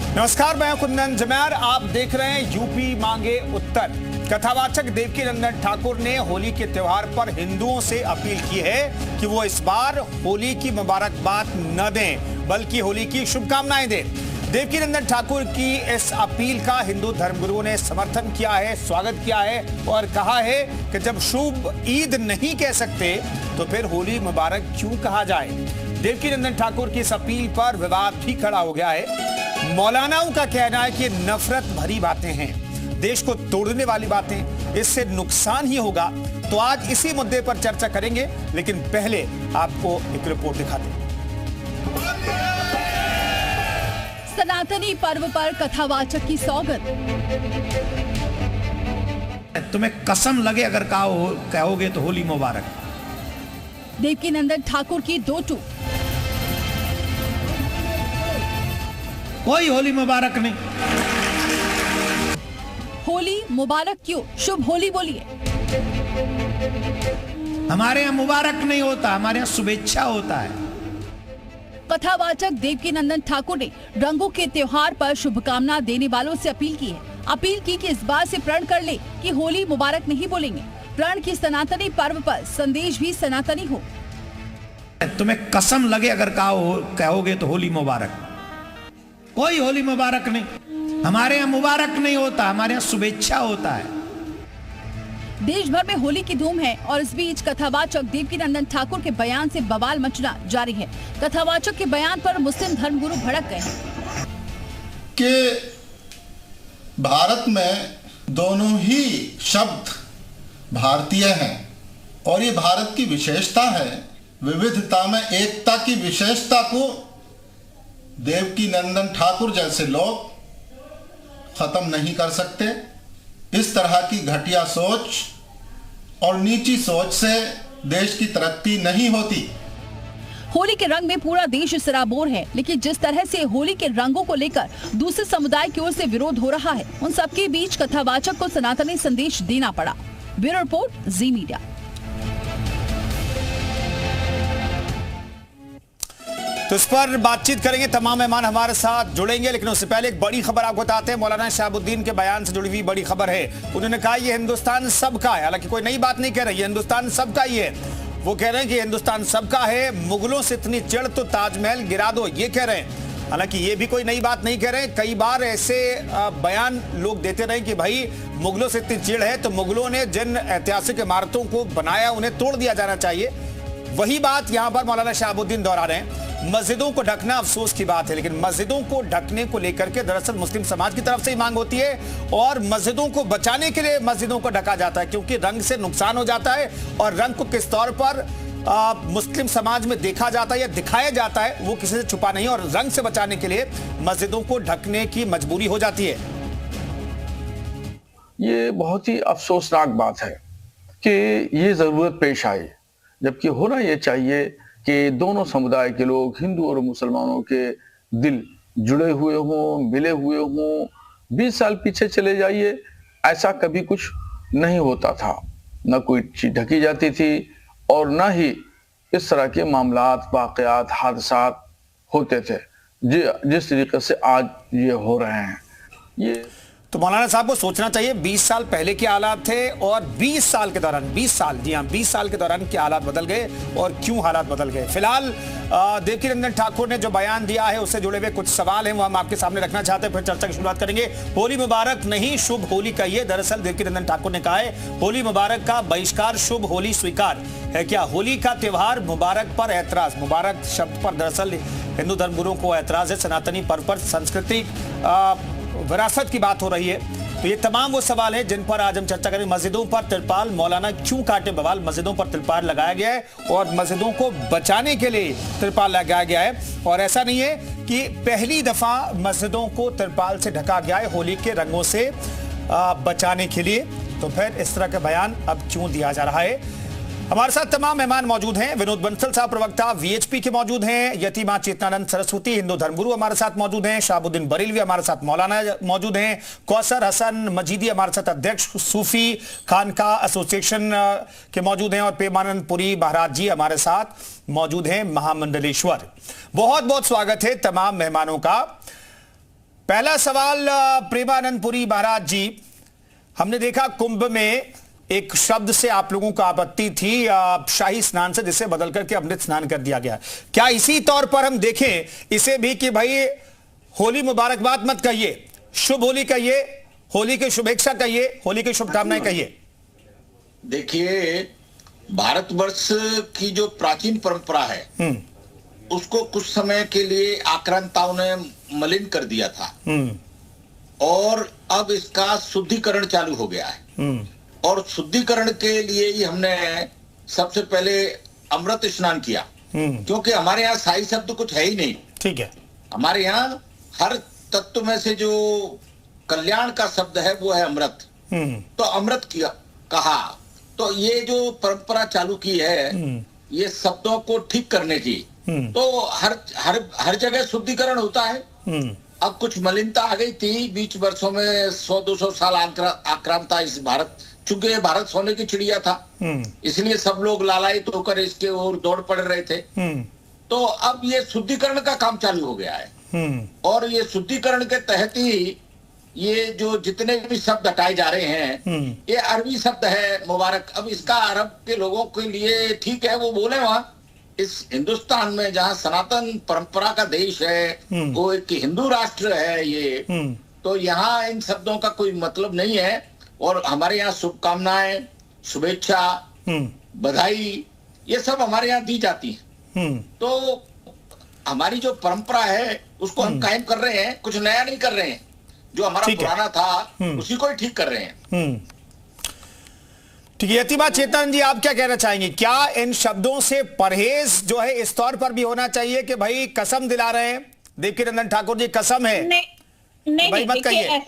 नमस्कार, मैं कुंदन जमैर। आप देख रहे हैं यूपी मांगे उत्तर। कथावाचक देवकीनंदन ठाकुर ने होली के त्योहार पर हिंदुओं से अपील की है कि वो इस बार होली की मुबारकबाद न दें, बल्कि होली की शुभकामनाएं दें। देवकीनंदन ठाकुर की इस अपील का हिंदू धर्मगुरुओं ने समर्थन किया है, स्वागत किया है और कहा है कि जब शुभ ईद नहीं कह सकते तो फिर होली मुबारक क्यों कहा जाए। देवकीनंदन ठाकुर की इस अपील पर विवाद भी खड़ा हो गया है। मौलानाओं का कहना है कि नफरत भरी बातें हैं, देश को तोड़ने वाली बातें, इससे नुकसान ही होगा। तो आज इसी मुद्दे पर चर्चा करेंगे, लेकिन पहले आपको एक रिपोर्ट दिखाते हैं। सनातनी पर्व पर कथावाचक की सौगंध। तुम्हें कसम लगे अगर कहोगे तो होली मुबारक। देवकीनंदन ठाकुर की दो टूक। कोई होली मुबारक नहीं। होली मुबारक क्यों? शुभ होली बोलिए। हमारे यहाँ मुबारक नहीं होता, हमारे यहाँ शुभेच्छा होता है। कथावाचक देवकीनंदन ठाकुर ने रंगों के त्योहार पर शुभकामना देने वालों से अपील की है। अपील की कि इस बार से प्रण कर ले कि होली मुबारक नहीं बोलेंगे। प्रण की सनातनी पर्व पर संदेश भी सनातनी हो। तुम्हें कसम लगे अगर कहोगे तो होली मुबारक। कोई होली मुबारक नहीं। हमारे यहाँ मुबारक नहीं होता, हमारे यहाँ शुभेच्छा होता है। देश भर में होली की धूम है और इस बीच कथावाचक देवकीनंदन ठाकुर के बयान से बवाल मचना जारी है। कथावाचक के बयान पर मुस्लिम धर्मगुरु भड़क गए हैं कि भारत में दोनों ही शब्द भारतीय हैं और ये भारत की विशेषता है। विविधता में एकता की विशेषता को देवकीनंदन ठाकुर जैसे लोग खत्म नहीं कर सकते। इस तरह की घटिया सोच और नीची सोच से देश की तरक्की नहीं होती। होली के रंग में पूरा देश सराबोर है, लेकिन जिस तरह से होली के रंगों को लेकर दूसरे समुदाय की ओर से विरोध हो रहा है, उन सबके बीच कथावाचक को सनातनी संदेश देना पड़ा। ब्यूरो रिपोर्ट, जी मीडिया। तो इस पर बातचीत करेंगे, तमाम मेहमान हमारे साथ जुड़ेंगे, लेकिन उससे पहले एक बड़ी खबर आपको बताते हैं। मौलाना शहाबुद्दीन के बयान से जुड़ी हुई बड़ी खबर है। उन्होंने कहा ये हिंदुस्तान सबका है। हालांकि कोई नई बात नहीं कह रही है, हिंदुस्तान सबका ही है। वो कह रहे हैं कि हिंदुस्तान सबका है, मुगलों से इतनी चिढ़ तो ताजमहल गिरा दो, ये कह रहे हैं। हालांकि ये भी कोई नई बात नहीं कह रहे हैं। कई बार ऐसे बयान लोग देते रहे कि भाई मुगलों से इतनी चिढ़ है तो मुगलों ने जिन ऐतिहासिक इमारतों को बनाया उन्हें तोड़ दिया जाना चाहिए। वही बात यहां पर मौलाना शहाबुद्दीन दोहरा रहे हैं। मस्जिदों को ढकना अफसोस की बात है, लेकिन मस्जिदों को ढकने को लेकर के दरअसल मुस्लिम समाज की तरफ से ही मांग होती है और मस्जिदों को बचाने के लिए मस्जिदों को ढका जाता है, क्योंकि रंग से नुकसान हो जाता है और रंग को किस तौर पर मुस्लिम समाज में देखा जाता है या दिखाया जाता है वो किसी से छुपा नहीं, और रंग से बचाने के लिए मस्जिदों को ढकने की मजबूरी हो जाती है। ये बहुत ही अफसोसनाक बात है कि ये जरूरत पेश आई, जबकि होना ये चाहिए कि दोनों समुदाय के लोग, हिंदू और मुसलमानों के दिल जुड़े हुए हों, मिले हुए हों। 20 साल पीछे चले जाइए, ऐसा कभी कुछ नहीं होता था। न कोई चीज ढकी जाती थी और न ही इस तरह के मामलात, वाकयात, हादसात होते थे जिस तरीके से आज ये हो रहे हैं। ये तो मौलाना साहब को सोचना चाहिए, 20 साल पहले के हालात थे और 20 साल के दौरान, 20 साल, जी हाँ 20 साल के दौरान क्या हालात बदल गए और क्यों हालात बदल गए। फिलहाल देवकीनंदन ठाकुर ने जो बयान दिया है उससे जुड़े हुए कुछ सवाल हैं, वो हम आपके सामने रखना चाहते हैं, फिर चर्चा की शुरुआत करेंगे। होली मुबारक नहीं, शुभ होली कहिए। दरअसल देवकीनंदन ठाकुर ने कहा है होली मुबारक का बहिष्कार, शुभ होली स्वीकार है। क्या होली का त्योहार मुबारक पर ऐतराज? मुबारक शब्द पर दरअसल हिंदू धर्मगुरुओं को ऐतराज है। सनातनी पर्व पर संस्कृति विरासत की बात हो रही है। तो ये तमाम वो सवाल है जिन पर आज हम चर्चा करेंगे। मस्जिदों पर तिरपाल, मौलाना क्यों काटे बवाल? मस्जिदों पर तिरपाल लगाया गया है और मस्जिदों को बचाने के लिए तिरपाल लगाया गया है, और ऐसा नहीं है कि पहली दफा मस्जिदों को तिरपाल से ढका गया है होली के रंगों से बचाने के लिए। तो फिर इस तरह का बयान अब क्यों दिया जा रहा है? हमारे साथ तमाम मेहमान मौजूद हैं। विनोद बंसल साहब प्रवक्ता वीएचपी के मौजूद हैं। यतीमा चेतनानंद सरस्वती हिंदू धर्मगुरु हमारे साथ मौजूद हैं। शहाबुद्दीन बरेलवी हमारे साथ मौलाना मौजूद हैं। कौसर हसन मजीदी हमारे साथ अध्यक्ष सूफी खानका एसोसिएशन के मौजूद हैं। और प्रेमानंद पुरी महाराज जी हमारे साथ मौजूद हैं, महामंडलेश्वर। बहुत बहुत स्वागत है तमाम मेहमानों का। पहला सवाल प्रेमानंदपुरी महाराज जी, हमने देखा कुंभ में एक शब्द से आप लोगों को आपत्ति थी शाही स्नान से, जिसे बदल करके अमृत स्नान कर दिया गया। क्या इसी तौर पर हम देखें इसे भी कि भाई होली मुबारकबाद मत कहिए, शुभ होली कहिए, होली की शुभेच्छा कहिए, होली की शुभकामनाएं कहिए? देखिए, भारतवर्ष की जो प्राचीन परंपरा है उसको कुछ समय के लिए आक्रांताओं ने मलिन कर दिया था और अब इसका शुद्धिकरण चालू हो गया है। और शुद्धिकरण के लिए ही हमने सबसे पहले अमृत स्नान किया, क्योंकि हमारे यहाँ शाही शब्द कुछ है ही नहीं। ठीक है, हमारे यहाँ हर तत्व में से जो कल्याण का शब्द है वो है अमृत। तो अमृत किया कहा, तो ये जो परंपरा चालू की है ये शब्दों को ठीक करने की, तो हर जगह शुद्धिकरण होता है। अब कुछ मलिनता आ गई थी बीच वर्षों में, 100-200 साल आक्रांता इस भारत, चूंकि भारत सोने की चिड़िया था इसलिए सब लोग लालायित होकर इसके ओर दौड़ पड़ रहे थे। तो अब ये शुद्धिकरण का काम चालू हो गया है और ये शुद्धिकरण के तहत ही ये जो जितने भी शब्द हटाए जा रहे हैं ये अरबी शब्द है मुबारक। अब इसका अरब के लोगों के लिए ठीक है, वो बोले वहां इस हिंदुस्तान में जहां सनातन परंपरा का देश है, वो एक हिंदू राष्ट्र है ये, तो यहाँ इन शब्दों का कोई मतलब नहीं है। और हमारे यहाँ शुभकामनाएं, शुभेच्छा, बधाई, ये सब हमारे यहाँ दी जाती है। तो हमारी जो परंपरा है उसको हम कायम कर रहे हैं, कुछ नया नहीं कर रहे हैं। जो हमारा पुराना था उसी को ही ठीक कर रहे हैं। ठीक है, यतिमा चेतन जी, आप क्या कहना चाहेंगे? क्या इन शब्दों से परहेज जो है इस तौर पर भी होना चाहिए कि भाई कसम दिला रहे हैं देवकीनंदन ठाकुर जी, कसम है नहीं, मत कहिए?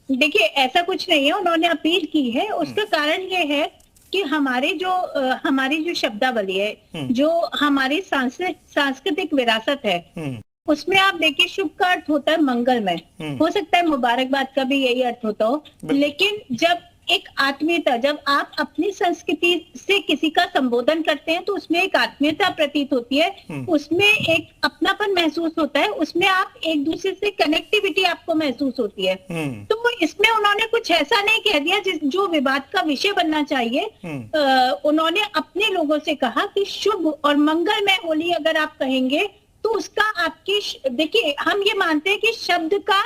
देखिए ऐसा कुछ नहीं है, उन्होंने अपील की है। उसका कारण ये है कि हमारी जो शब्दावली है, जो हमारी सांस्कृतिक विरासत है, उसमें आप देखिए शुभ का अर्थ होता है मंगलमय, हो सकता है मुबारकबाद का भी यही अर्थ होता हो, लेकिन जब एक आत्मीयता, जब आप अपनी संस्कृति से किसी का संबोधन करते हैं तो उसमें एक आत्मीयता प्रतीत होती है, उसमें एक अपनापन महसूस होता है, उसमें आप एक दूसरे से कनेक्टिविटी आपको महसूस होती है। तो इसमें उन्होंने कुछ ऐसा नहीं कह दिया जो विवाद का विषय बनना चाहिए। उन्होंने अपने लोगों से कहा कि शुभ और मंगलमय होली अगर आप कहेंगे तो उसका आपकी, देखिए हम ये मानते हैं कि शब्द का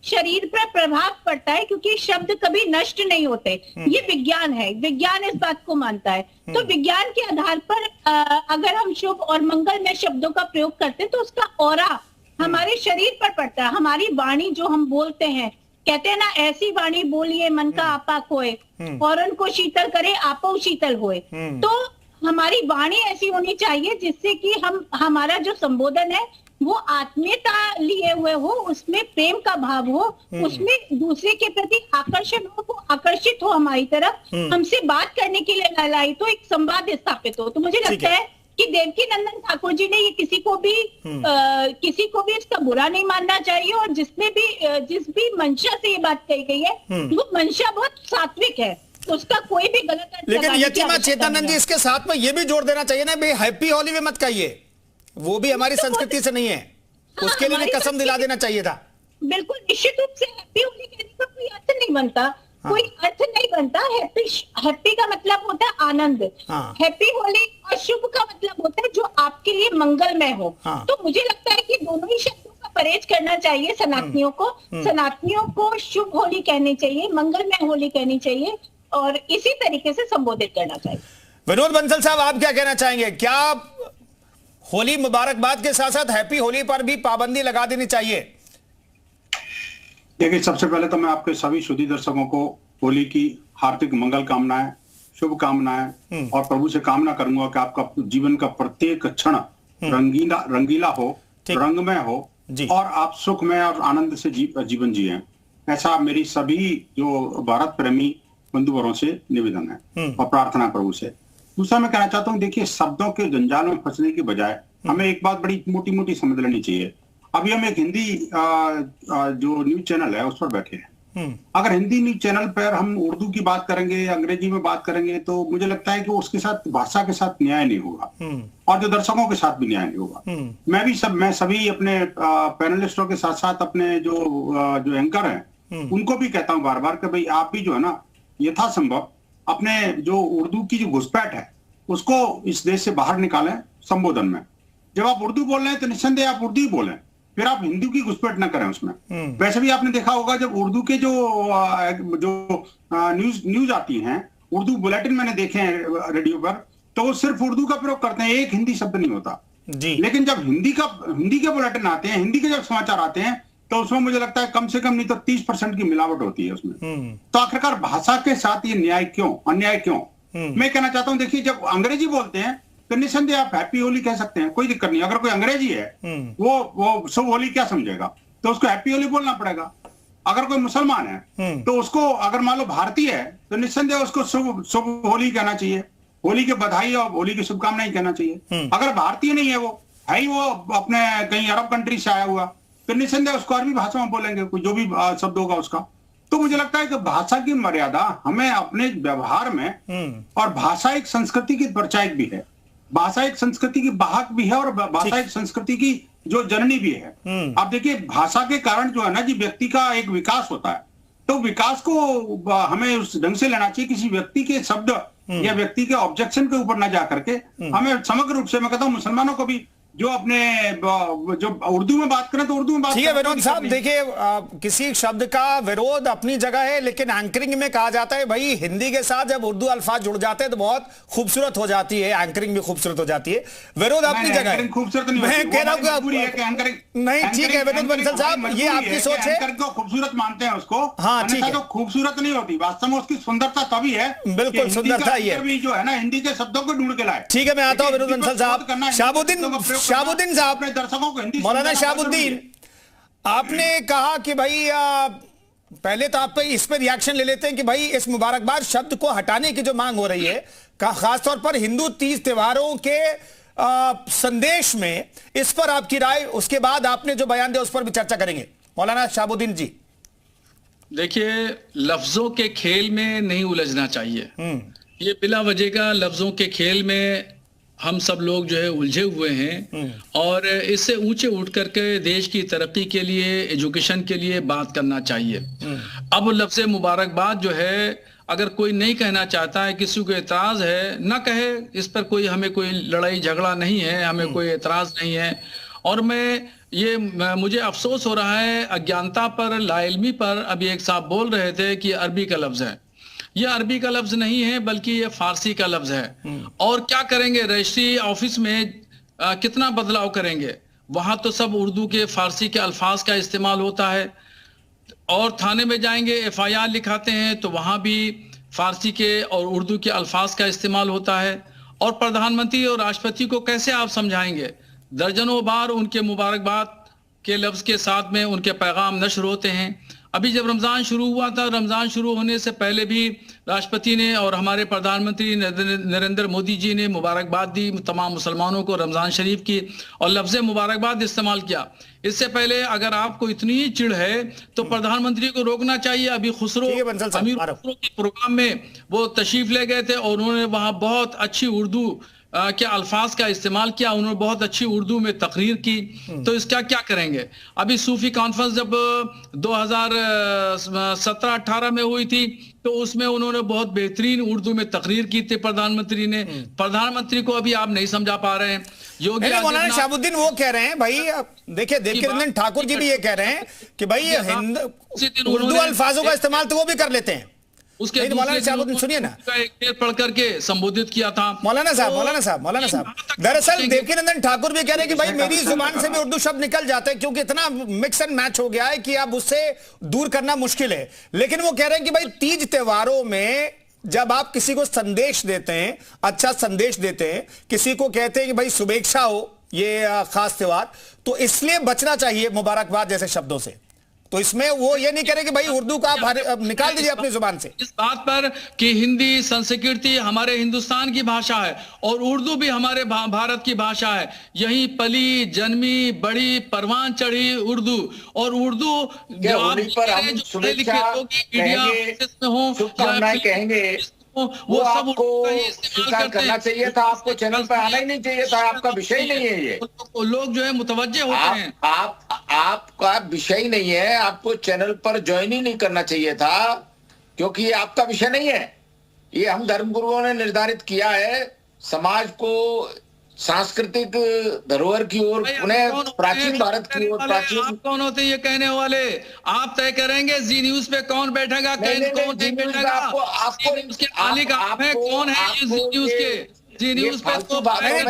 शरीर पर प्रभाव पड़ता है, क्योंकि शब्द कभी नष्ट नहीं होते। ये विज्ञान है, विज्ञान इस बात को मानता है। तो विज्ञान के आधार पर अगर हम शुभ और मंगलमय शब्दों का प्रयोग करते हैं तो उसका ऑरा हमारे शरीर पर पड़ता है। हमारी वाणी जो हम बोलते हैं, कहते हैं ना, ऐसी वाणी बोलिए मन का आपा खोए, और उनको शीतल करे आपो शीतल होए। तो हमारी वाणी ऐसी होनी चाहिए जिससे कि हमारा जो संबोधन है वो आत्मीयता लिए हुए हो, उसमें प्रेम का भाव हो, उसमें दूसरे के प्रति आकर्षण हो, वो आकर्षित हो हमारी तरफ, हमसे बात करने के लिए लालायित हो, एक संवाद स्थापित हो। तो मुझे लगता है कि देवकीनंदन ठाकुर जी ने ये किसी को भी इसका बुरा नहीं मानना चाहिए, और जिस भी मंशा से ये बात कही गई है वो मंशा बहुत सात्विक है, उसका कोई भी गलत अर्थ। लेकिन यतिमा चेतन जी, इसके साथ में ये भी जोड़ देना चाहिए ना भाई, हैप्पी होली में मत कहिए, वो भी हमारी संस्कृति से नहीं है। उसके लिए कसम दिला देना चाहिए था। बिल्कुल, निश्चित रूप से हैप्पी होली कहने का कोई अर्थ नहीं बनता, कोई अर्थ नहीं बनता। हैप्पी का मतलब होता है आनंद, हैप्पी होली, और शुभ का मतलब होता है जो आपके लिए मंगलमय हो। तो मुझे लगता है कि दोनों ही शब्दों का परहेज करना चाहिए सनातनियों को शुभ होली कहनी चाहिए, मंगलमय होली कहनी चाहिए, और इसी तरीके से संबोधित करना चाहिए। विनोद बंसल साहब, आप क्या कहना चाहेंगे? क्या होली मुबारकबाद के साथ साथ हैप्पी होली पर भी पाबंदी लगा देनी चाहिए? देखिए, सबसे पहले तो मैं आपके सभी शुद्धि दर्शकों को होली की हार्दिक मंगल कामनाएं, शुभकामनाएं, और प्रभु से कामना करूंगा कि आपका जीवन का प्रत्येक क्षण रंगीला हो, रंगमय हो, और आप सुखमय और आनंद से जीवन जिए। ऐसा मेरी सभी जो भारत प्रेमी बंधुवरों से निवेदन है और प्रार्थना प्रभु से। दूसरा मैं कहना चाहता हूँ, देखिए, शब्दों के जंजाल में फंसने के बजाय हमें एक बात बड़ी मोटी मोटी समझ लेनी चाहिए। अभी हम एक हिंदी जो न्यूज चैनल है उस पर बैठे हैं, अगर हिंदी न्यूज चैनल पर हम उर्दू की बात करेंगे या अंग्रेजी में बात करेंगे तो मुझे लगता है कि उसके साथ भाषा के साथ न्याय नहीं होगा और जो दर्शकों के साथ भी न्याय नहीं होगा। मैं सभी अपने पैनलिस्टों के साथ साथ अपने जो एंकर हैं उनको भी कहता हूं बार बार कि भाई आप भी जो है ना यथासंभव अपने जो उर्दू की जो घुसपैठ है उसको इस देश से बाहर निकालें संबोधन में। जब आप उर्दू बोल रहे हैं तो निस्संदेह आप उर्दू ही बोलें, फिर आप हिंदी की घुसपैठ न करें उसमें। वैसे भी आपने देखा होगा जब उर्दू के जो न्यूज आती हैं, उर्दू बुलेटिन मैंने देखे हैं रेडियो पर, तो वो सिर्फ उर्दू का प्रयोग करते हैं, एक हिंदी शब्द नहीं होता जी। लेकिन जब हिंदी के बुलेटिन आते हैं, हिंदी के जब समाचार आते हैं तो उसमें मुझे लगता है कम से कम नहीं तो 30% की मिलावट होती है उसमें। तो आखिरकार भाषा के साथ ये न्याय क्यों, अन्याय क्यों? मैं कहना चाहता हूं, देखिए जब अंग्रेजी बोलते हैं तो निस्संदेह आप हैप्पी होली कह सकते हैं, कोई दिक्कत नहीं। अगर कोई अंग्रेजी है वो शुभ होली क्या समझेगा, तो उसको हैप्पी होली बोलना पड़ेगा। अगर कोई मुसलमान है तो उसको, अगर मान लो भारतीय है तो निस्संदेह उसको शुभ होली कहना चाहिए, होली की बधाई और होली की शुभकामनाएं कहना चाहिए। अगर भारतीय नहीं है, वो है ही वो अपने कहीं अरब कंट्री से आया हुआ, तो निस्संदेह उसको अरबी भाषा में बोलेंगे, कोई जो भी शब्द होगा उसका। तो मुझे लगता है कि भाषा की मर्यादा हमें अपने व्यवहार में, और भाषा एक संस्कृति की परिचायक भी है, भाषा एक संस्कृति की वाहक भी है, और भाषा एक संस्कृति की जो जननी भी है। आप देखिए भाषा के कारण जो है ना जी व्यक्ति का एक विकास होता है, तो विकास को हमें उस ढंग से लेना चाहिए, किसी व्यक्ति के शब्द या व्यक्ति के ऑब्जेक्शन के ऊपर न जा करके हमें समग्र रूप से, मैं कहता हूं मुसलमानों को भी जो अपने जो उर्दू में बात करें तो उर्दू में बात। ठीक है विनोद साहब, देखिए किसी शब्द का विरोध अपनी जगह है, लेकिन एंकरिंग में कहा जाता है भाई हिंदी के साथ जब उर्दू अल्फाज जुड़ जाते हैं तो बहुत खूबसूरत हो जाती है, एंकरिंग भी खूबसूरत हो जाती है। विरोध अपनी जगह है, खूबसूरत नहीं, मैं कह रहा हूँ नहीं। ठीक है विनोद बंसल साहब, ये आपकी सोच है, खूबसूरत मानते हैं उसको, हाँ ठीक है, तो खूबसूरत नहीं होती, वास्तव में उसकी सुंदरता तभी है, बिल्कुल सुंदरता ही है जो है ना हिंदी के शब्दों को ढूंढ के लाए। ठीक है, मैं आता हूँ विनोद बंसल साहब। शाहबुद्दीन साहब, दर्शकों को हिंदी, मौलाना शाहबुद्दीन, आपने कहा कि भाई पहले तो आप पे इस पे रिएक्शन ले लेते हैं कि भाई इस मुबारकबाद शब्द को हटाने की जो मांग हो रही है, खासतौर पर हिंदू तीज त्योहारों के संदेश में, इस पर आपकी राय, उसके बाद आपने जो बयान दिया उस पर भी चर्चा करेंगे। मौलाना शाहबुद्दीन जी, देखिए लफ्जों के खेल में नहीं उलझना चाहिए। ये बिला वजह का लफ्जों के खेल में हम सब लोग जो है उलझे हुए हैं, और इससे ऊंचे उठ करके देश की तरक्की के लिए, एजुकेशन के लिए बात करना चाहिए। अब लफ्ज़ मुबारकबाद जो है, अगर कोई नहीं कहना चाहता है, किसी को एतराज है, ना कहे, इस पर कोई, हमें कोई लड़ाई झगड़ा नहीं है, हमें कोई एतराज नहीं है। और मुझे अफसोस हो रहा है अज्ञानता पर, लाइल्मी पर। अभी एक साहब बोल रहे थे कि अरबी का लफ्ज है, यह अरबी का लफ्ज नहीं है बल्कि ये फारसी का लफ्ज है। और क्या करेंगे, रजिस्ट्री ऑफिस में कितना बदलाव करेंगे, वहां तो सब उर्दू के, फारसी के अल्फाज का इस्तेमाल होता है। और थाने में जाएंगे, FIR लिखाते हैं तो वहां भी फारसी के और उर्दू के अल्फाज का इस्तेमाल होता है। और प्रधानमंत्री और राष्ट्रपति को कैसे आप समझाएंगे, दर्जनों बार उनके मुबारकबाद के लफ्ज के साथ में उनके पैगाम नश्र होते हैं। अभी जब रमज़ान शुरू हुआ था, रमज़ान शुरू होने से पहले भी राष्ट्रपति ने और हमारे प्रधानमंत्री नरेंद्र मोदी जी ने मुबारकबाद दी तमाम मुसलमानों को रमज़ान शरीफ की, और लफ्ज़ मुबारकबाद इस्तेमाल किया। इससे पहले अगर आपको इतनी ही चिढ़ है तो प्रधानमंत्री को रोकना चाहिए। अभी अमीर खुसरो के प्रोग्राम में वो तशरीफ ले गए थे और उन्होंने वहाँ बहुत अच्छी उर्दू के अल्फाज का इस्तेमाल किया, उन्होंने बहुत अच्छी उर्दू में तकरीर की। तो इसका क्या करेंगे? अभी सूफी कॉन्फ्रेंस जब 2017-18 में हुई थी तो उसमें उन्होंने बहुत बेहतरीन उर्दू में तकरीर की थी प्रधानमंत्री ने। प्रधानमंत्री को अभी आप नहीं समझा पा रहे हैं। योगी मौलाना शाहबुद्दीन वो कह रहे हैं, भाई देखिए देवकीनंदन ठाकुर जी भी ये कह रहे हैं कि भाई उर्दू अल्फाजों का इस्तेमाल तो वो भी कर लेते हैं। उसके मौलाना साहब सुनिए ना, एक पढ़ करके संबोधित किया था मौलाना साहब। दरअसल देवकीनंदन ठाकुर भी कह रहे हैं कि भाई मेरी जुबान से भी उर्दू शब्द निकल जाते हैं क्योंकि इतना मिक्स एंड मैच हो गया है कि अब उससे दूर करना मुश्किल है। लेकिन वो कह रहे हैं कि भाई तीज त्योहारों में जब आप किसी को संदेश देते हैं, अच्छा संदेश देते हैं, किसी को कहते हैं कि भाई शुभेच्छा हो ये खास त्योहार, तो इसलिए बचना चाहिए मुबारकबाद जैसे शब्दों से। तो इसमें वो ये नहीं कह रहे कि भाई उर्दू का आप निकाल दीजिए अपनी जुबान से। इस बात पर कि हिंदी संस्कृति हमारे हिंदुस्तान की भाषा है और उर्दू भी हमारे भारत की भाषा है। यही पली जन्मी बड़ी परवान चढ़ी उर्दू, और उर्दू जो आप शुभकामनाएं कहेंगे वो आपको स्वीकार करना चाहिए था, आपको चैनल पर आना ही नहीं चाहिए था, आपका विषय ही नहीं है ये। लोग जो है मुतवज्जे होते हैं। आपका विषय ही नहीं है, आपको चैनल पर ज्वाइन ही नहीं करना चाहिए था, क्योंकि ये आपका विषय नहीं है। ये हम धर्मगुरुओं ने निर्धारित किया है, समाज को सांस्कृतिक धरोहर की ओर, उन्हें प्राचीन भारत की ओर। प्राचीन आप कौन होते हैं ये कहने वाले? आप तय करेंगे जी न्यूज पे कौन बैठेगा, कौन नहीं बैठेगा? आपको के मालिक आप हैं, कौन है ये जी न्यूज के? जी न्यूज पे तो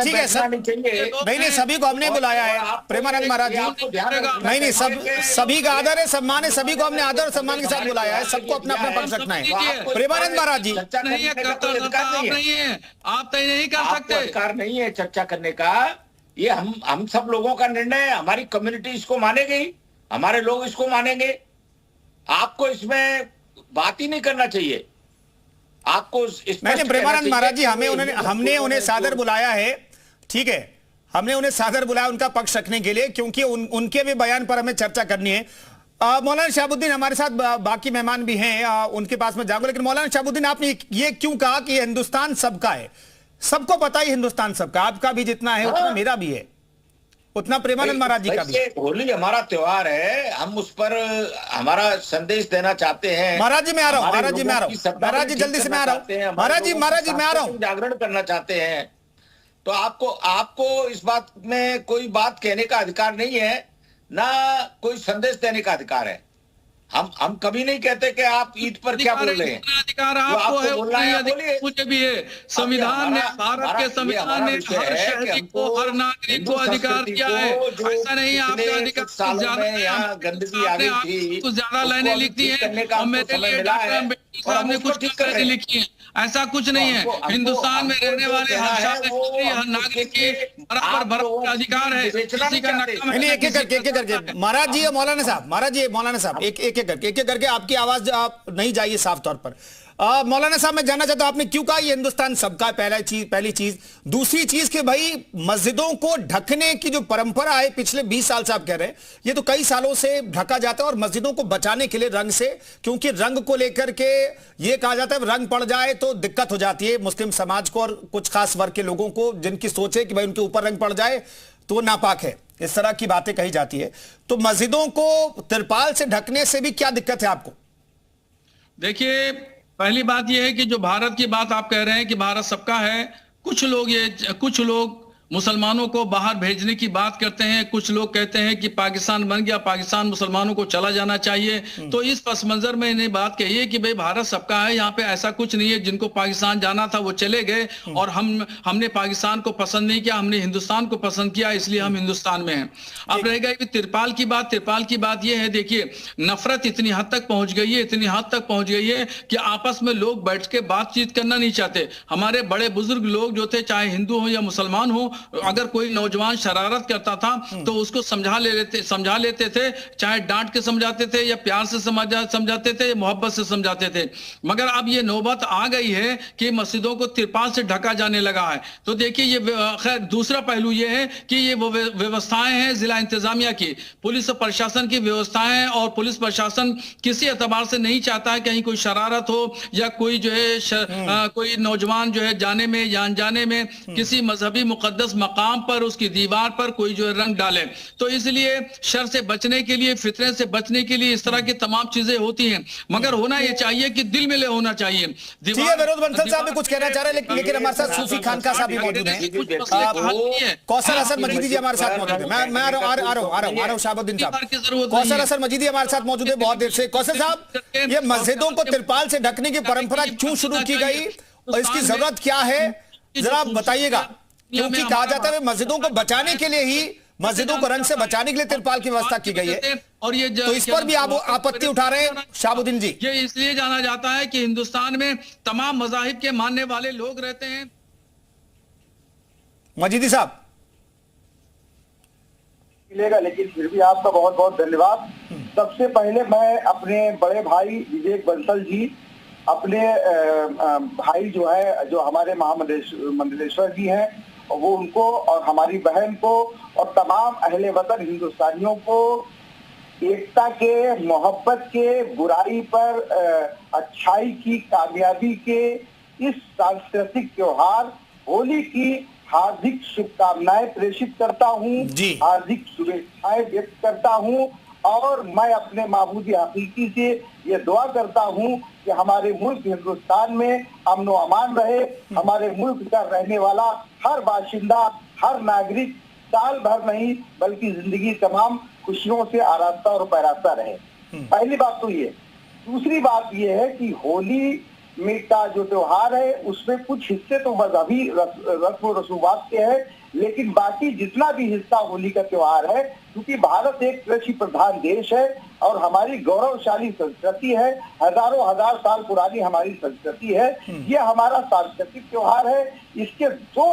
ठीक है सर, नहीं सभी को हमने बुलाया है प्रेमानंद महाराज जी। नहीं सभी का आदर है, सम्मान है, सभी को हमने आदर और सम्मान के साथ बुलाया है, सबको अपना अपना पक्ष रखना है। प्रेमानंद महाराज जी नहीं है, आप तय नहीं कर सकते, अधिकार नहीं है चर्चा करने का। ये हम सब लोगों का निर्णय है, हमारी कम्युनिटी इसको मानेगी, हमारे लोग इसको मानेंगे। आपको इसमें बात ही नहीं करना चाहिए। आपको नहीं प्रेमानंद महाराज जी, हमने उन्हें सादर बुलाया है, ठीक है, हमने उन्हें सादर बुलाया उनका पक्ष रखने के लिए, क्योंकि उनके भी बयान पर हमें चर्चा करनी है। मौलाना शहाबुद्दीन हमारे साथ बाकी मेहमान भी हैं, उनके पास में जाऊंगा, लेकिन मौलाना शहाबुद्दीन आपने ये क्यों कहा कि हिंदुस्तान सबका है? सबको पता ही हिंदुस्तान सबका, आपका भी जितना है उतना मेरा भी है, उतना प्रेमानंद महाराज जी का भी। होली हमारा त्योहार है, हम उस पर हमारा संदेश देना चाहते हैं। महाराज जी मैं आ रहा हूँ, महाराज जी मैं आ रहा हूँ, महाराज जी जल्दी से मैं आ रहा हूँ, महाराज जी मैं आ रहा हूँ। जागरण करना चाहते हैं, तो आपको इस बात में कोई बात कहने का अधिकार नहीं है, ना कोई संदेश देने का अधिकार है। हम कभी नहीं कहते कि आप ईद पर क्या बोल रहे हैं। अधिकार आपको है, मुझे भी है। संविधान ने, भारत के संविधान ने हर शहरी को, हर नागरिक को अधिकार दिया है। ऐसा नहीं आपका अधिकार कुछ ज्यादा लाइनें लिखती है और मेरे लिए डॉक्टर अम्बेडकर साहब ने कुछ लाइनें लिखी है, ऐसा कुछ नहीं है। हिंदुस्तान में रहने वाले हर नागरिक के बराबर अधिकार है, किसी का एक एक करके महाराज जी मौलाना साहब एक करके आपकी आवाज आप नहीं जाइए साफ तौर पर। मौलाना साहब मैं जानना चाहता हूं आपने क्यों कहा ये हिंदुस्तान सबका? पहली चीज, दूसरी चीज कि भाई मस्जिदों को ढकने की जो परंपरा है पिछले 20 साल से आप कह रहे हैं, ये तो कई सालों से ढका जाता है, और मस्जिदों को बचाने के लिए रंग से, क्योंकि रंग को लेकर के ये कहा जाता है रंग पड़ जाए तो दिक्कत हो जाती है मुस्लिम समाज को और कुछ खास वर्ग के लोगों को, जिनकी सोच है कि भाई उनके ऊपर रंग पड़ जाए तो वो नापाक है, इस तरह की बातें कही जाती है। तो मस्जिदों को तिरपाल से ढकने से भी क्या दिक्कत है आपको? देखिए, पहली बात यह है कि जो भारत की बात आप कह रहे हैं कि भारत सबका है, कुछ लोग मुसलमानों को बाहर भेजने की बात करते हैं, कुछ लोग कहते हैं कि पाकिस्तान बन गया, पाकिस्तान मुसलमानों को चला जाना चाहिए। तो इस पस मंजर में इन्हें बात कही है कि भाई भारत सबका है, यहाँ पे ऐसा कुछ नहीं है। जिनको पाकिस्तान जाना था वो चले गए, और हमने पाकिस्तान को पसंद नहीं किया, हमने हिंदुस्तान को पसंद किया, इसलिए हम हिंदुस्तान में हैं। अब रह गई तिरपाल की बात यह है, देखिए नफरत इतनी हद तक पहुंच गई है कि आपस में लोग बैठ के बातचीत करना नहीं चाहते। हमारे बड़े बुजुर्ग लोग जो थे, चाहे हिंदू हो या मुसलमान हो, अगर कोई नौजवान शरारत करता था तो उसको समझा लेते थे, चाहे डांट के समझाते थे या प्यार से समझाते थे, मोहब्बत से समझाते थे। मगर अब ये नौबत आ गई है कि मस्जिदों को तिरपाल से ढका जाने लगा है। तो देखिए, ये खैर दूसरा पहलू ये है कि ये वो व्यवस्थाएं हैं जिला इंतजामिया की, पुलिस प्रशासन की व्यवस्थाएं, और पुलिस प्रशासन किसी एतबार से नहीं चाहता है कहीं कोई शरारत हो या कोई जो है कोई नौजवान जो है जाने में या अनजाने में किसी मजहबी मुकद्दस मकाम पर, उसकी दीवार पर कोई जो रंग डाले। तो इसलिए शर से बचने के लिए, फितने से बचने के लिए इस तरह की तमाम चीजें होती हैं। मगर होना यह चाहिए कि दिल में होना चाहिए। विरोध बंसल साहब भी कुछ कहना चाह रहे हैं, लेकिन हमारे साथ सूफी खानका साहब भी मौजूद हैं, कौसर हसन मजीदी जी हमारे साथ मौजूद है। मैं आ रहा हूं शहाबुद्दीन साहब। कौसर हसन मजीदी हमारे साथ मौजूद है बहुत देर से। कौसर साहब, ये मस्जिदों को तिरपाल से ढकने की परंपरा क्यों शुरू की गई और इसकी जरूरत क्या है, जरा बताइएगा। क्योंकि कहा जाता है मस्जिदों को बचाने के लिए ही, मस्जिदों को रंग से बचाने के लिए तिरपाल की व्यवस्था की गई है, और ये तो इस पर भी आप आपत्ति उठा रहे हैं शहाबुद्दीन जी। ये इसलिए जाना जाता है कि हिंदुस्तान में तमाम मज़ाहिब के मानने वाले लोग रहते हैं। मजीदी साहब मिलेगा, लेकिन फिर भी आपका बहुत बहुत धन्यवाद। सबसे पहले मैं अपने बड़े भाई विवेक बंसल जी, अपने भाई जो है, जो हमारे महामंडलेश्वर जी हैं, वो उनको और हमारी बहन को और तमाम अहले वतन हिंदुस्तानियों को एकता के, मोहब्बत के, बुराई पर अच्छाई की कामयाबी के इस सांस्कृतिक त्योहार होली की हार्दिक शुभकामनाएं प्रेषित करता हूँ, हार्दिक शुभेच्छाएं व्यक्त करता हूँ और मैं अपने माबूदी हकीकी से ये दुआ करता हूँ कि हमारे मुल्क हिंदुस्तान में अमन व अमान रहे, हमारे मुल्क का रहने वाला हर बाशिंदा, हर नागरिक साल भर नहीं बल्कि जिंदगी तमाम खुशियों से आरास्ता और पैरास्ता रहे। पहली बात तो ये। दूसरी बात ये है कि होली में का जो त्योहार है उसमें कुछ हिस्से तो मजहबी रस्म रसूमात के हैं, लेकिन बाकी जितना भी हिस्सा होली का त्योहार है, क्योंकि भारत एक कृषि प्रधान देश है और हमारी गौरवशाली संस्कृति है, हजारों हजार साल पुरानी हमारी संस्कृति है, ये हमारा सांस्कृतिक त्योहार है। इसके दो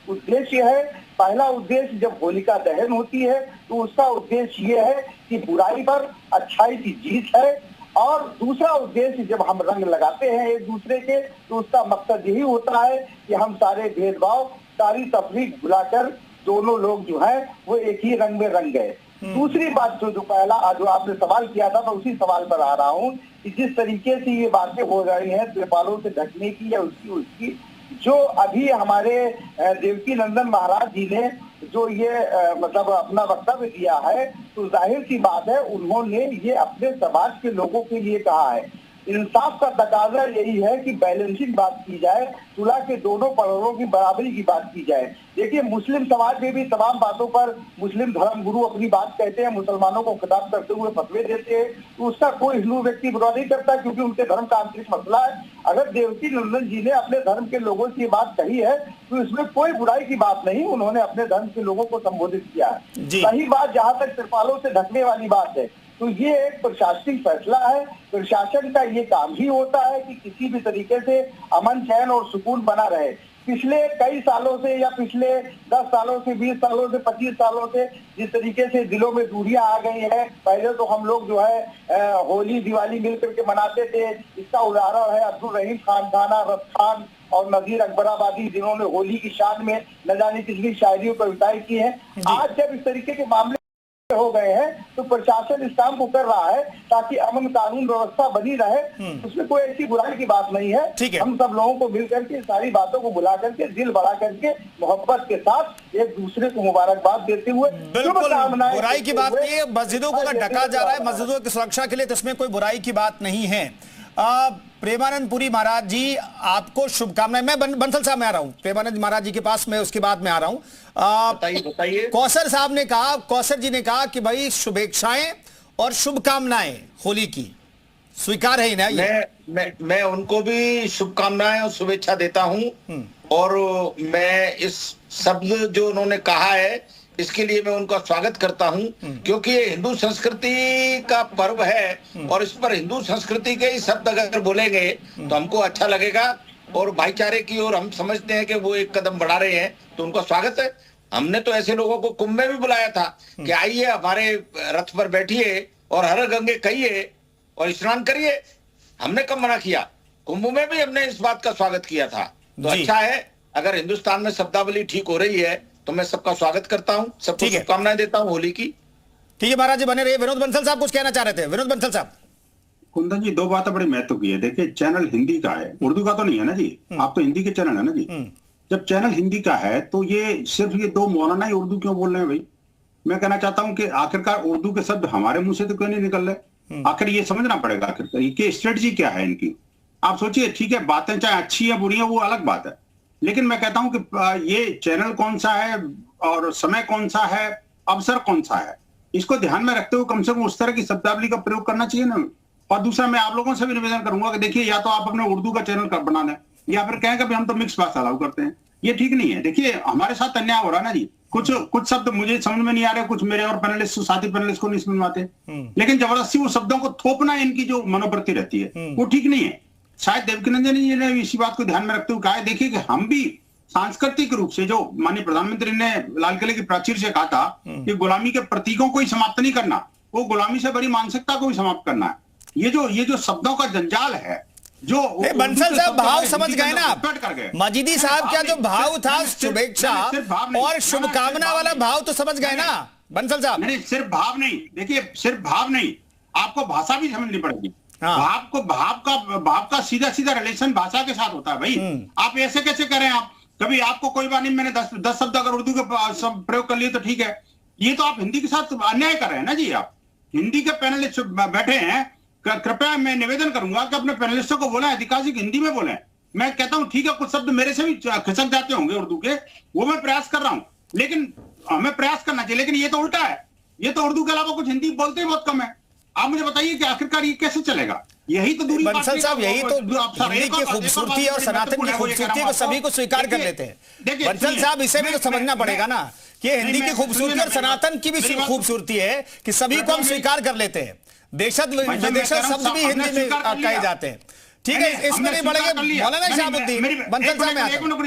उद्देश्य है। पहला उद्देश्य जब होलिका दहन होती है तो उसका उद्देश्य ये है कि बुराई पर अच्छाई की जीत है, और दूसरा उद्देश्य जब हम रंग लगाते हैं एक दूसरे के तो उसका मकसद यही होता है कि हम सारे भेदभाव, सारी तफरीक भुलाकर दोनों लोग जो हैं वो एक ही रंग में रंग गए। दूसरी बात जो पहला जो आपने सवाल किया था, मैं उसी सवाल पर आ रहा हूँ कि जिस तरीके से ये बातें हो रही हैं त्रिपालों से ढकने की या उसकी जो अभी हमारे देवकी नंदन महाराज जी ने जो ये मतलब अपना वक्तव्य दिया है, तो जाहिर सी बात है उन्होंने ये अपने समाज के लोगों के लिए कहा है। इंसाफ का तकाजा यही है कि बैलेंसिंग बात की जाए, सुलह के दोनों पहलुओं की बराबरी की बात की जाए। देखिए मुस्लिम समाज में भी तमाम बातों पर मुस्लिम धर्म गुरु अपनी बात कहते हैं, मुसलमानों को खिताब करते हुए फतवे देते हैं, तो उसका कोई हिंदू व्यक्ति बुरा नहीं करता क्योंकि उनके धर्म का आंतरिक मसला है। अगर देवकी नंदन जी ने अपने धर्म के लोगों से ये बात कही है तो इसमें कोई बुराई की बात नहीं, उन्होंने अपने धर्म के लोगों को संबोधित किया है। सही बात, जहाँ तक त्रिपालों से ढकने वाली बात है तो ये एक प्रशासनिक फैसला है। प्रशासन का ये काम ही होता है कि किसी भी तरीके से अमन, चैन और सुकून बना रहे। पिछले कई सालों से या पिछले 10 सालों से, 20 सालों से, 25 सालों से जिस तरीके से दिलों में दूरियां आ गई हैं, पहले तो हम लोग जो है होली दिवाली मिलकर के मनाते थे। इसका उदाहरण है अब्दुल रहीम खान खाना, रफ खान और नजीर अकबराबादी, जिन्होंने होली की शान में न जाने कितनी शायरियों कविताएं की हैं। आज जब इस तरीके के मामले हो गए हैं तो प्रशासन इस काम को कर रहा है ताकि अमन कानून व्यवस्था बनी रहे, उसमें कोई ऐसी बुराई की बात नहीं है। हम सब लोगों को मिल करके सारी बातों को बुला करके, दिल बढ़ा करके, मोहब्बत के साथ एक दूसरे को मुबारकबाद देते हुए बुराई की बात नहीं है। मस्जिदों को अगर ढका जा रहा है मस्जिदों की सुरक्षा के लिए तो इसमें कोई बुराई की बात नहीं है। प्रेमानंद पुरी महाराज जी, आपको शुभकामनाएं। मैं बंसल साहब में आ रहा हूं, प्रेमानंद महाराज जी के पास मैं उसके बाद में आ रहा हूं। बताइए। कौसर साहब ने कहा, कौसर जी ने कहा कि भाई शुभेच्छाएं और शुभकामनाएं होली की स्वीकार है ना? मैं उनको भी शुभकामनाएं और शुभेच्छा देता हूं, और मैं इस शब्द जो उन्होंने कहा है इसके लिए मैं उनका स्वागत करता हूं, क्योंकि ये हिंदू संस्कृति का पर्व है और इस पर हिंदू संस्कृति के ही शब्द अगर बोलेंगे तो हमको अच्छा लगेगा और भाईचारे की ओर हम समझते हैं कि वो एक कदम बढ़ा रहे हैं, तो उनका स्वागत है। हमने तो ऐसे लोगों को कुंभ में भी बुलाया था कि आइए हमारे रथ पर बैठिए और हर गंगे कहिए और स्नान करिए। हमने कब मना किया? कुंभ में भी हमने इस बात का स्वागत किया था। तो अच्छा है, अगर हिंदुस्तान में शब्दावली ठीक हो रही है तो मैं सबका स्वागत करता हूं, सबको शुभकामनाएं देता हूं होली की। ठीक है महाराज जी, बने रहिए। विनोद बंसल साहब कुछ कहना चाह रहे थे। विनोद बंसल साहब। कुंदन जी, दो बातें बड़ी महत्व की है। देखिए, चैनल हिंदी का है, उर्दू का तो नहीं है ना जी। आप तो हिंदी के चैनल है ना जी। जब चैनल हिंदी का है तो ये सिर्फ ये दो मौलाना ही उर्दू क्यों बोल रहे हैं भाई? मैं कहना चाहता हूं कि आखिरकार उर्दू के शब्द हमारे मुंह से तो क्यों नहीं निकल रहे? आखिर ये समझना पड़ेगा आखिर ये स्ट्रेटजी क्या है इनकी। आप सोचिए, ठीक है, बातें चाहे अच्छी या बुरी है वो अलग बात है, लेकिन मैं कहता हूं कि ये चैनल कौन सा है और समय कौन सा है, अवसर कौन सा है, इसको ध्यान में रखते हुए कम से कम उस तरह की शब्दावली का प्रयोग करना चाहिए ना। और दूसरा, मैं आप लोगों से भी निवेदन करूंगा कि देखिए, या तो आप अपने उर्दू का चैनल बना लें या फिर कहें कि हम तो मिक्स भाषा अलाउ करते हैं। ये ठीक नहीं है। देखिए, हमारे साथ अन्याय हो रहा है ना जी। कुछ शब्द मुझे समझ में नहीं आ रहे, कुछ मेरे और पैनलिस्ट साथी पैनलिस्ट को नहीं समझ में आते, लेकिन जबरदस्ती वो शब्दों को थोपना इनकी जो मनोवृत्ति रहती है वो ठीक नहीं है। शायद देवकीनंदन जी ने इसी बात को ध्यान में रखते हुए कहा है, देखिए कि हम भी सांस्कृतिक रूप से, जो माननीय प्रधानमंत्री ने लाल किले की प्राचीर से कहा था कि गुलामी के प्रतीकों को ही समाप्त नहीं करना, वो गुलामी से बड़ी मानसिकता को भी समाप्त करना है। ये जो शब्दों का जंजाल है, जो बंसल साहब भाव समझ गए ना आप? मजीदी साहब क्या जो भाव था शुभेच्छा और शुभकामना वाला भाव तो समझ गए ना बंसल साहब? नहीं, सिर्फ भाव नहीं, देखिए सिर्फ भाव नहीं, आपको भाषा भी समझनी पड़ेगी। भाव का सीधा सीधा रिलेशन भाषा के साथ होता है भाई। आप ऐसे कैसे करें? आप कभी आपको कोई बात नहीं, मैंने 10 शब्द अगर उर्दू के प्रयोग कर लिए तो ठीक है, ये तो आप हिंदी के साथ अन्याय कर रहे हैं ना जी। आप हिंदी के पैनलिस्ट बैठे हैं, कृपया मैं निवेदन करूंगा कि अपने पैनलिस्टों को बोलें अधिकाधिक हिंदी में बोलें। मैं कहता हूं ठीक है, कुछ शब्द मेरे से भी खिसक जाते होंगे उर्दू के, वो मैं प्रयास कर रहा हूं, लेकिन हमें प्रयास करना चाहिए। लेकिन ये तो उल्टा है, ये तो उर्दू के अलावा कुछ हिंदी बोलते ही बहुत कम है। आप मुझे बताइए कि आखिरकार ये कैसे चलेगा? यही तो दूरी बंसल साहब, यही तो हिंदी की खूबसूरती और सनातन की खूबसूरती को सभी को स्वीकार कर लेते हैं। बंसल साहब, इसे भी तो समझना पड़ेगा ना कि हिंदी की खूबसूरती और सनातन की भी खूबसूरती है कि सभी को हम स्वीकार कर लेते हैं। देशत विदेशत शब्द भी हिंदी में कहे जाते हैं। ठीक है, इसमें नहीं बढ़ेंगे। मौलाना शहाबुद्दीन, बंसल साहब एक मिनट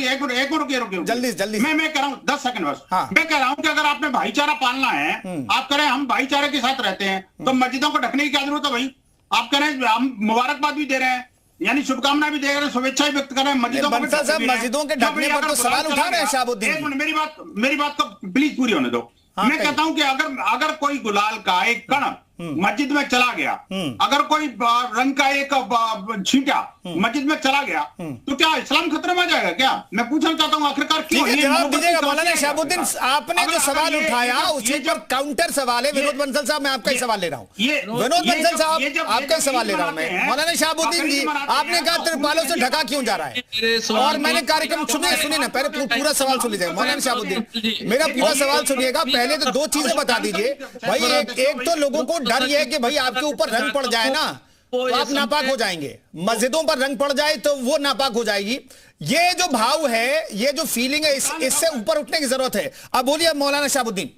जल्दी मैं कह रहा हूँ 10 सेकंड बस। मैं कह रहा हूँ कि अगर आपने भाईचारा पालना है, आप कह रहे हैं हम भाईचारे के साथ रहते हैं, तो मस्जिदों को ढकने की क्या जरूरत है भाई? आप कह रहे हैं हम मुबारकबाद भी दे रहे हैं, यानी शुभकामना भी दे रहे हैं, शुभेच्छा व्यक्त कर रहे हैं मस्जिदों को। मस्जिदों के ढकने पर तो सवाल उठा रहे हैं शहाबुद्दीन। एक मिनट, मेरी बात को प्लीज पूरी होने दो। मैं कहता हूं कि अगर कोई गुलाल का एक कण मस्जिद में चला गया, अगर कोई रंग का एक छींटा मस्जिद में चला गया, तो क्या इस्लाम खतरे में आ जाएगा क्या? मैं पूछना चाहता हूं आखिरकार क्यों? जवाब दीजिएगा मौलाना शहाबुद्दीन। आपने जो सवाल उठाया उसी पर काउंटर सवाल है। विनोद बंसल साहब, मैं आपका ही सवाल ले रहा हूँ। विनोद बंसल साहब, आपका सवाल ले रहा हूँ मैं। मौलाना शहाबुद्दीन जी, आपने कहा तिरपालों से ढका क्यों जा रहा है? और मैंने कार्यक्रम सुनिए ना, पहले पूरा सवाल सुन लीजिएगा मौलाना शहाबुद्दीन, मेरा पूरा सवाल सुनिएगा। पहले तो 2 चीजें बता दीजिए भाई। एक तो लोगों को डर यह है कि भाई आपके ऊपर रंग पड़ जाए ना तो आप नापाक हो जाएंगे, मस्जिदों पर रंग पड़ जाए तो वो नापाक हो जाएगी। ये जो भाव है, ये जो फीलिंग है, इससे ऊपर उठने की जरूरत है। अब बोलिए मौलाना शहाबुद्दीन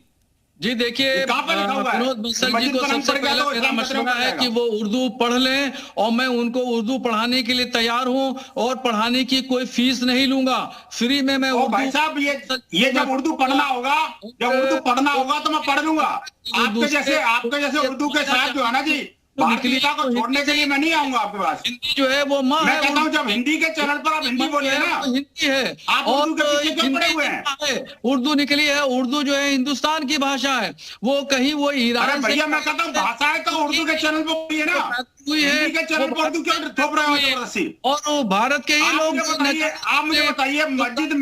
जी। देखिए, विनोद बंसल जी को सबसे पहले मेरा मशवरा है कि वो उर्दू पढ़ लें, और मैं उनको उर्दू पढ़ाने के लिए तैयार हूं, और पढ़ाने की कोई फीस नहीं लूंगा, फ्री में मैं भाई साहब, ये जब उर्दू पढ़ना होगा, तो मैं पढ़ लूंगा। आपके जैसे उर्दू के साथ जो है ना जी, भारतीयता को छोड़ने के लिए मैं नहीं आऊंगा आपके पास। हिंदी जो है वो माँ मैं कहता हूँ जब हिंदी के चैनल पर आप हिंदी बोलिए ना, हिंदी है। आप उर्दू के पीछे क्यों पड़े हुए हैं? उर्दू निकली है, उर्दू जो है हिंदुस्तान की भाषा है, वो कहीं वो ईरान। भैया मैं कहता हूँ भाषा है तो उर्दू के चैनल पर बोलिए ना, हिंदी के चैनल पर उर्दू क्यों थोप रहे हो जबरदस्ती? और वो भारत के ही लोग। आप मुझे बताइए, मस्जिद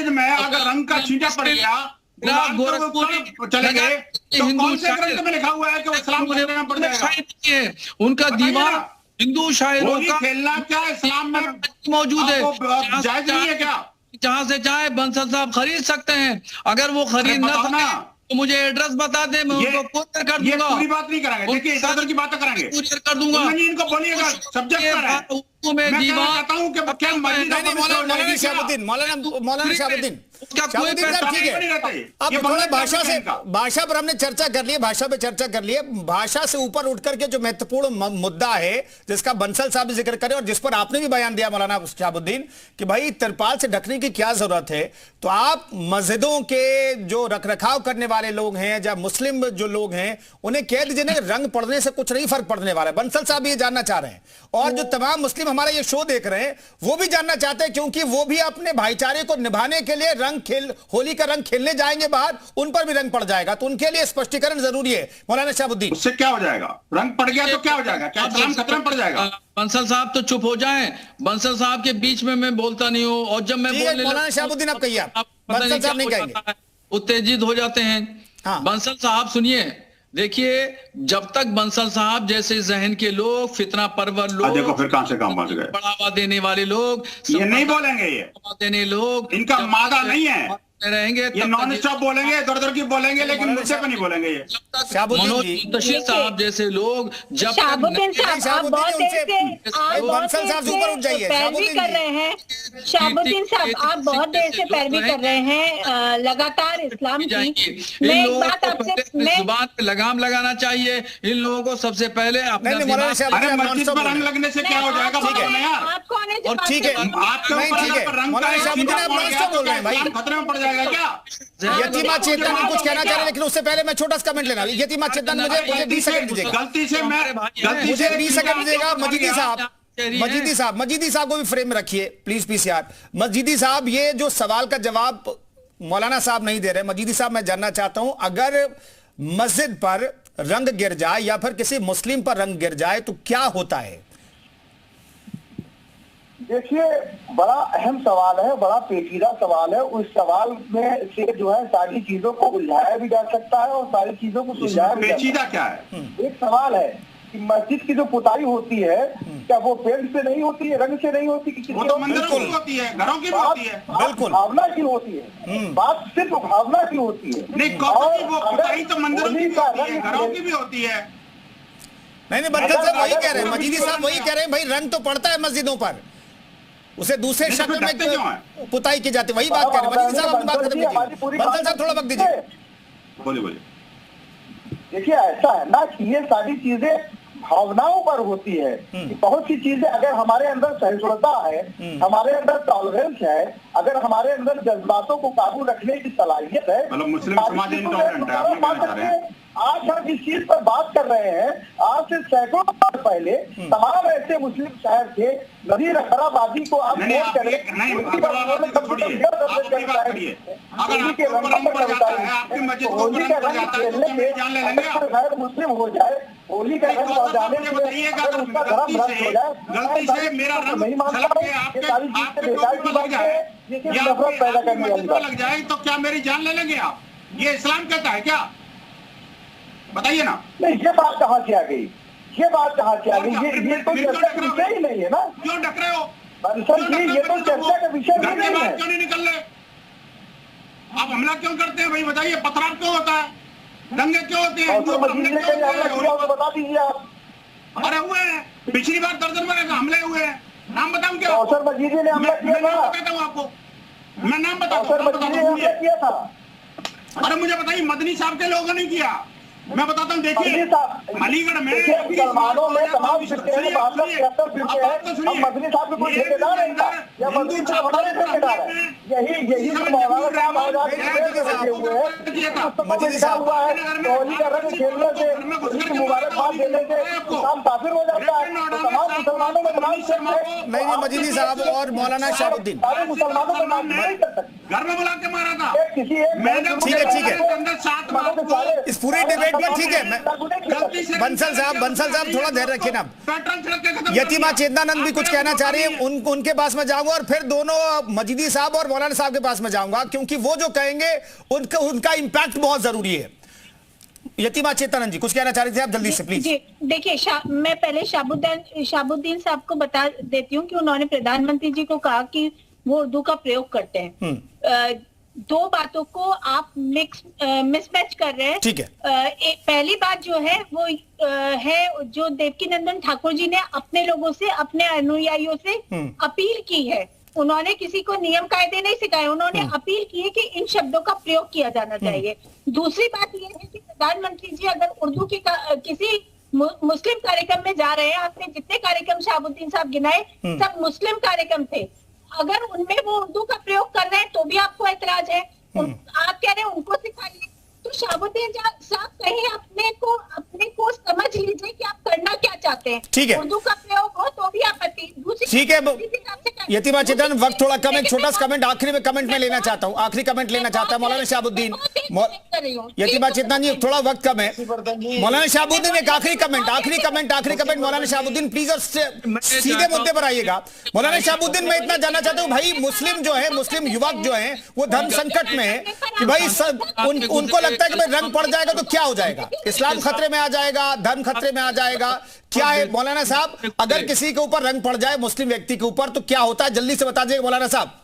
में अगर रंग का छींटा पड़ गया, गोरखपुर चले गए, तो कौन से ग्रंथ में लिखा हुआ है कि इस्लाम खतरे में पड़ जाएगा? उनका दीवार हिंदू शायरों का खेलना क्या इस्लाम में मौजूद है? जायज नहीं है क्या? जहां से चाहे बंसल साहब खरीद सकते हैं। अगर वो खरीद ना सके तो मुझे एड्रेस बता दे, मैं उनको कुरियर कर दूंगा। पूरी बात नहीं कराएंगे, देखिए इधर की बातें कराएंगे, कुरियर कर दूंगा। इनको बोलिएगा सब्जेक्ट क्या है। मैं दीवार कहता हूं कि क्या मौलाना शहाबुद्दीन क्या कोई ठीक है। अब थोड़ा भाषा पर हमने चर्चा कर ली, भाषा पे चर्चा कर ली है। भाषा से ऊपर उठ करके जो महत्वपूर्ण मुद्दा है जिसका बंसल साहब ने जिक्र करे और जिस पर आपने भी बयान दिया मौलाना शहाबुद्दीन कि भाई तिरपाल से ढकने की क्या जरूरत है, तो आप मस्जिदों के जो रखरखाव करने वाले लोग हैं, जब मुस्लिम जो लोग हैं, उन्हें कह दीजिए ना रंग पड़ने से कुछ नहीं फर्क पड़ने वाला है। बंसल साहब ये जानना चाह रहे हैं और जो तमाम मुस्लिम हमारा ये शो देख रहे हैं वो भी जानना चाहते हैं, क्योंकि वो भी अपने भाईचारे को निभाने के लिए होली का रंग खेलने जाएंगे बाहर, उन पर भी रंग पड़ जाएगा, तो उनके लिए स्पष्टीकरण जरूरी है। मौलाना शहाबुद्दीन, उससे क्या हो जाएगा? रंग पड़ गया तो क्या हो जाएगा? क्या इस्लाम खतरे में पड़ जाएगा? बंसल साहब तो चुप हो जाएं, बंसल साहब के बीच में मैं बोलता नहीं हूं, और जब मैं बोलने मौलाना शहाबुद्दीन आप कहिए, बंसल साहब नहीं कहेंगे, उत्तेजित हो जाते हैं। बंसल साहब सुनिए, देखिए जब तक बंसल साहब जैसे जहन के लोग, फितना परवर लोग, देखो फिर कहां से काम पहुंच गए, बढ़ावा देने वाले लोग, ये नहीं बोलेंगे, ये देने लोग इनका मादा नहीं है, रहेंगे ये नॉन स्टॉप बोलेंगे, इधर उधर की बोलेंगे, लेकिन मुझसे पे नहीं बोलेंगे। ये मनोज मुंतशिर साहब जैसे लोग जब शहाबुद्दीन साहब आप बहुत देर से पैरवी कर रहे हैं, शहाबुद्दीन साहब आप बहुत देर से पैरवी कर रहे हैं लगातार इस्लाम की। मैं एक बात आपसे, जुबान पे लगाम लगाना चाहिए इन लोगों को। सबसे पहले अपने मस्जिद पर रंग लगने से क्या हो जाएगा? आपको आने खतरे में पड़ जाएगा। जाएगा क्या? यतीमा चेतन कुछ कहना चाह रहे हैं, लेकिन उससे पहले मैं छोटा सा कमेंट लेना। यतीमा चेतन मुझे 20 सेकंड दीजिएगा, गलती से मुझे 20 सेकंड दीजिएगा। मजीदी साहब को भी फ्रेम में रखिए प्लीज पीसीआर। मजीदी साहब, ये जो सवाल का जवाब मौलाना साहब नहीं दे रहे, मजीदी साहब मैं जानना चाहता हूं, अगर मस्जिद पर रंग गिर जाए या फिर किसी मुस्लिम पर रंग गिर जाए तो क्या होता है? देखिए, बड़ा अहम सवाल है, बड़ा पेचीदा सवाल है। उस सवाल में से जो है सारी चीजों को उलझाया भी जा सकता है और सारी चीजों को सुलझाया भी जा सकता है। पेचीदा क्या है? एक सवाल है कि मस्जिद की जो पुताई होती है, क्या वो पेंट से नहीं होती है, रंग से नहीं होती? वो तो मंदिरों की होती है, घरों की भी होती है। बिल्कुल, भावना की होती है, बात सिर्फ भावना की होती है। नहीं, वो पुताई तो मंदिरों की भी होती है, घरों की भी होती है। नहीं, बंसल साहब वही कह रहे हैं, मजीदी साहब वही कह रहे हैं, भाई रंग तो पड़ता है मस्जिदों पर, उसे दूसरे शक्ल में पुताई की जाती है, वही बात कह रहे हैं। मजीदी साहब अपनी बात खत्म कीजिए, बंसल साहब थोड़ा वक्त दीजिए। बोलिए। देखिए, ऐसा है ना कि ये सारी चीजें भावनाओं पर होती है कि बहुत सी चीजें, अगर हमारे अंदर सहिष्णुता है, हमारे अंदर टॉलरेंस है, अगर हमारे अंदर जज्बातों को काबू रखने की सलाहियत है, मतलब मुस्लिम समाज इंटॉलरेंट है, आप कहना चाह रहे हैं। आज हम जिस चीज पर बात कर रहे हैं, आज से सैकड़ों साल पहले तमाम ऐसे मुस्लिम शहर थे, नजीर खराबादी को आप नहीं, आपकी मुस्लिम हो जाए, होली का रंग बजाने से अगर उसका धर्म भ्रष्ट हो जाए, गलती से मेरा रंग नहीं मानता हूँ, ये सारी चीजें बेकार की बात है, ये सिर्फ नफरत पैदा करने वाली बात लग जाए तो क्या मेरी जान ले लेंगे आप? ये इस्लाम कहता है क्या? बताइए ना। नहीं, ये बात कहाँ से आ गई? ये बात कहाँ से आ गई? ये तो चर्चा का विषय ही नहीं है ना। क्यों डक रहे हो? बंसल जी, ये तो चर्चा का विषय ही नहीं है। क्यों नहीं निकल रहे? आप हमला क्यों करते हैं भाई? बताइए, पथराव क्यों होता है? दंगे क्यों होते हैं? बता दीजिए आप। अरे हुए हैं, पिछली बार दर्जन में हमले हुए हैं, नाम बताऊं क्या? कौसर मजीदी ने हमला किया था। बताता हूँ आपको, मैं नाम बताता कौसर मजीदी ने हमला किया था। अरे मुझे बताइए, मदनी साहब के लोगों ने किया। मैं बताता हूँ, देखिए अलीगढ़ में मुसलमानों में तमाम फिरके हैं, 72 फिरके हैं। अब मदनी साहब को कोई ठेकेदार है क्या? या मदनी साहब हमारे ठेकेदार है? यही तो मौलाना साहब आजाद बैठे हुए हैं, लिखा हुआ है होली का रंग खेलने से, ईद मुबारकबाद देने से इंसान काफिर हो जाता है। तो तमाम मुसलमानों में तमाम नहीं, मजीदी साहब और मौलाना शहाबुद्दीन सारे मुसलमानों को नाम नहीं कर सकते। घर में बुला के मारा था किसी एक, ठीक है, इस पूरे डिबेट में ठीक है। बंसल साहब थोड़ा धैर्य रखिए ना। यतीमा चेतनानंद भी कुछ कहना चाह रही है, उनके पास में जाऊंगा और फिर दोनों मजीदी साहब और मौलाना साहब के पास में जाऊंगा, क्योंकि वो जो कहेंगे उनका इंपैक्ट बहुत जरूरी है। यतीमा चेतनानंद जी कुछ कहना चाह रही थी आप, जल्दी से प्लीज। देखिए, मैं पहले शाहबुद्दीन साहब को बता देती हूँ कि उन्होंने प्रधानमंत्री जी को कहा कि वो उर्दू का प्रयोग करते हैं। दो बातों को आप मिसमैच कर रहे हैं। ठीक है। पहली बात जो है वो है जो देवकीनंदन ठाकुर जी ने अपने लोगों से, अपने अनुयायियों से अपील की है। उन्होंने किसी को नियम कायदे नहीं सिखाए, उन्होंने अपील की है कि इन शब्दों का प्रयोग किया जाना चाहिए। दूसरी बात यह है कि प्रधानमंत्री जी अगर उर्दू की किसी मुस्लिम कार्यक्रम में जा रहे हैं, आपने जितने कार्यक्रम शाहबुद्दीन साहब गिनाए सब मुस्लिम कार्यक्रम थे, अगर उनमें वो उर्दू का प्रयोग कर रहे हैं तो भी आपको ऐतराज है। आप कह रहे हैं उनको सिखाइए, तो शाहबुद्दीन साहब कहीं अपने को समझ लीजिए कि आप करना क्या चाहते हैं। ठीक है, उर्दू का प्रयोग हो तो भी आपत्ति। ठीक है यतीमा चेतन, वक्त थोड़ा कम है, छोटा सा कमेंट आखिरी में कमेंट में लेना चाहता हूँ, आखिरी कमेंट लेना चाहता हूँ मौलाना शहाबुद्दीन। यतीमा चेतन जी थोड़ा वक्त कम है, मौलाना शहाबुद्दीन एक आखिरी कमेंट मौलाना शहाबुद्दीन प्लीज, और सीधे मुद्दे पर आइएगा। मौलाना शहाबुद्दीन, मैं इतना जानना चाहता हूँ भाई, मुस्लिम जो है, मुस्लिम युवक जो है वो धर्म संकट में है कि भाई उनको लगता है कि भाई रंग पड़ जाएगा तो क्या हो जाएगा, इस्लाम खतरे में आ जाएगा, धर्म खतरे में आ जाएगा, क्या है मौलाना साहब? अगर किसी के ऊपर रंग पड़ जाए, मुस्लिम व्यक्ति के ऊपर, तो क्या होता है, जल्दी से बता दीजिए मौलाना साहब।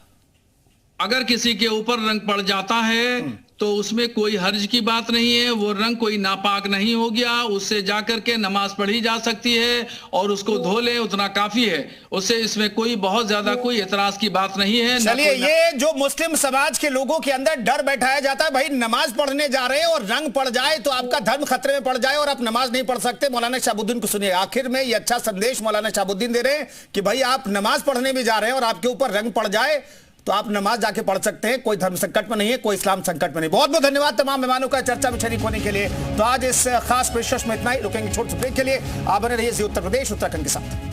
अगर किसी के ऊपर रंग पड़ जाता है तो उसमें कोई हर्ज की बात नहीं है, वो रंग कोई नापाक नहीं हो गया, उससे जाकर के नमाज पढ़ी जा सकती है और उसको धो ले, उतना काफी है, उससे इसमें कोई बहुत ज्यादा कोई एतराज की बात नहीं है। चलिए, ये जो मुस्लिम समाज के लोगों के अंदर डर बैठाया जाता है, भाई नमाज पढ़ने जा रहे हैं और रंग पड़ जाए तो आपका धर्म खतरे में पड़ जाए और आप नमाज नहीं पढ़ सकते। मौलाना शहाबुद्दीन को सुनिए, आखिर में ये अच्छा संदेश मौलाना शहाबुद्दीन दे रहे हैं कि भाई आप नमाज पढ़ने भी जा रहे हैं और आपके ऊपर रंग पड़ जाए तो आप नमाज जाके पढ़ सकते हैं, कोई धर्म संकट में नहीं है, कोई इस्लाम संकट में नहीं। बहुत बहुत धन्यवाद तमाम मेहमानों का चर्चा में शरीक होने के लिए। तो आज इस खास पेशकश में इतना ही, रुकेंगे छोटे से ब्रेक के लिए। आप बने रहिए जी उत्तर प्रदेश उत्तराखंड के साथ।